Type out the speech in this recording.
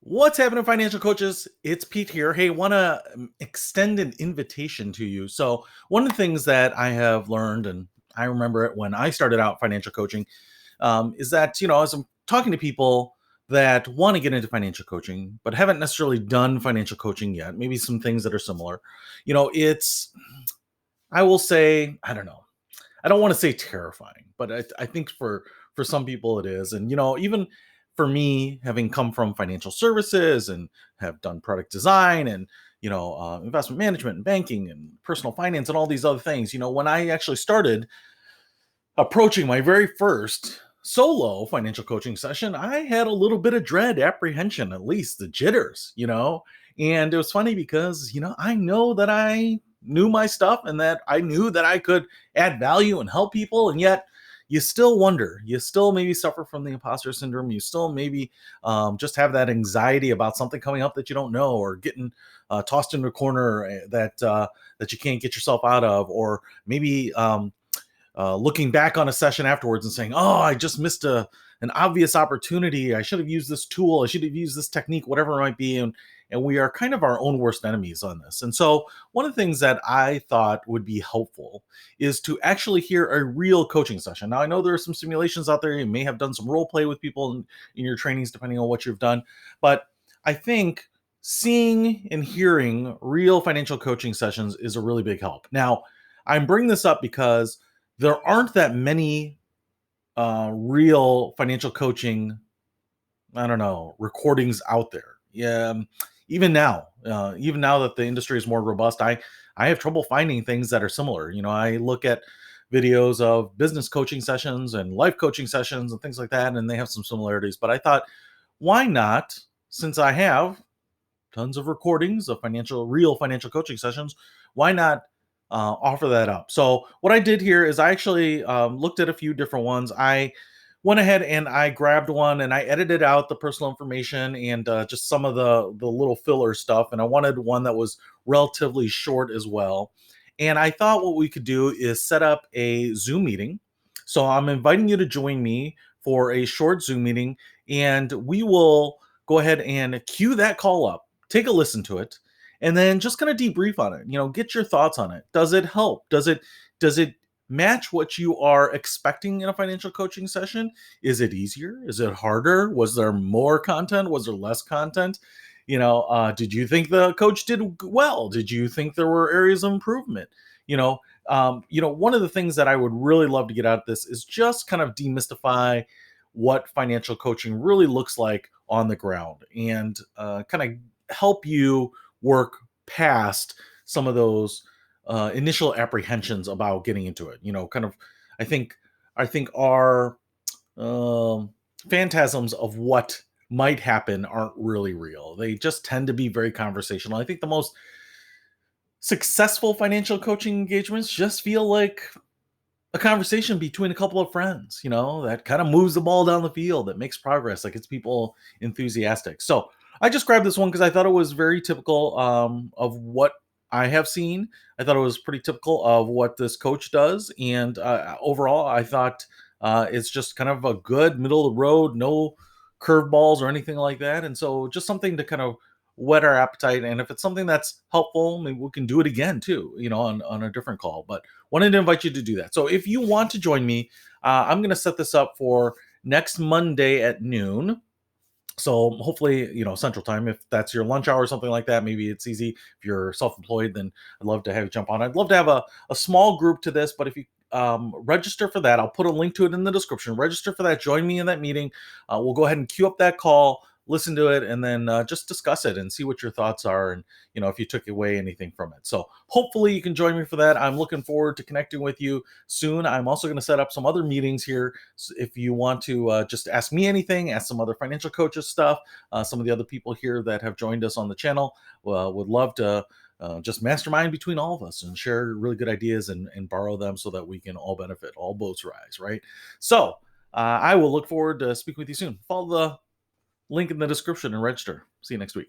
What's happening, financial coaches? It's Pete here. Hey, want to extend an invitation to you. So, one of the things that I have learned, and I remember it when I started out financial coaching, is that, as I'm talking to people that want to get into financial coaching, but haven't necessarily done financial coaching yet, maybe some things that are similar, I will say, I don't know. I don't want to say terrifying, but I think for some people it is. And even for me, having come from financial services and have done product design and investment management and banking and personal finance and all these other things, when I actually started approaching my very first solo financial coaching session, I had a little bit of dread, apprehension, at least the jitters, And it was funny because, I know that I knew my stuff and that I knew that I could add value and help people. And yet you still wonder, you still maybe suffer from the imposter syndrome. You still maybe just have that anxiety about something coming up that you don't know, or getting tossed into a corner that you can't get yourself out of, or maybe looking back on a session afterwards and saying, "Oh, I just missed an obvious opportunity. I should have used this tool. I should have used this technique, whatever it might be." And we are kind of our own worst enemies on this. And so, one of the things that I thought would be helpful is to actually hear a real coaching session. Now, I know there are some simulations out there. You may have done some role play with people in your trainings, depending on what you've done. But I think seeing and hearing real financial coaching sessions is a really big help. Now, I'm bringing this up because there aren't that many real financial coaching, I don't know, recordings out there. Yeah, even now that the industry is more robust, I have trouble finding things that are similar. I look at videos of business coaching sessions and life coaching sessions and things like that, and they have some similarities. But I thought, why not? Since I have tons of recordings of real financial coaching sessions, why not offer that up? So what I did here is I actually looked at a few different ones. I went ahead and I grabbed one and I edited out the personal information and just some of the little filler stuff. And I wanted one that was relatively short as well. And I thought what we could do is set up a Zoom meeting. So I'm inviting you to join me for a short Zoom meeting, and we will go ahead and queue that call up, take a listen to it, and then just kind of debrief on it. Get your thoughts on it. Does it help? Does it match what you are expecting in a financial coaching session? Is it easier? Is it harder? Was there more content? Was there less content? Did you think the coach did well? Did you think there were areas of improvement? One of the things that I would really love to get out of this is just kind of demystify what financial coaching really looks like on the ground, and kind of help you work past some of those initial apprehensions about getting into it. I think our um, phantasms of what might happen aren't really real. They just tend to be very conversational. I think the most successful financial coaching engagements just feel like a conversation between a couple of friends, that kind of moves the ball down the field, that makes progress, that gets people enthusiastic. So I just grabbed this one because I thought it was very typical of what I have seen. I thought it was pretty typical of what this coach does. And overall, I thought it's just kind of a good middle of the road, no curveballs or anything like that. And so just something to kind of whet our appetite. And if it's something that's helpful, maybe we can do it again too, on a different call. But wanted to invite you to do that. So if you want to join me, I'm going to set this up for next Monday at noon. So hopefully, Central Time, if that's your lunch hour or something like that, maybe it's easy. If you're self-employed, then I'd love to have you jump on. I'd love to have a small group to this, but if you register for that, I'll put a link to it in the description. Register for that. Join me in that meeting. We'll go ahead and queue up that call, listen to it, and then just discuss it and see what your thoughts are, and if you took away anything from it. So hopefully you can join me for that. I'm looking forward to connecting with you soon. I'm also going to set up some other meetings here. So if you want to just ask me anything, ask some other financial coaches stuff, some of the other people here that have joined us on the channel, would love to just mastermind between all of us and share really good ideas and borrow them so that we can all benefit, all boats rise, right? So I will look forward to speaking with you soon. Follow the link in the description and register. See you next week.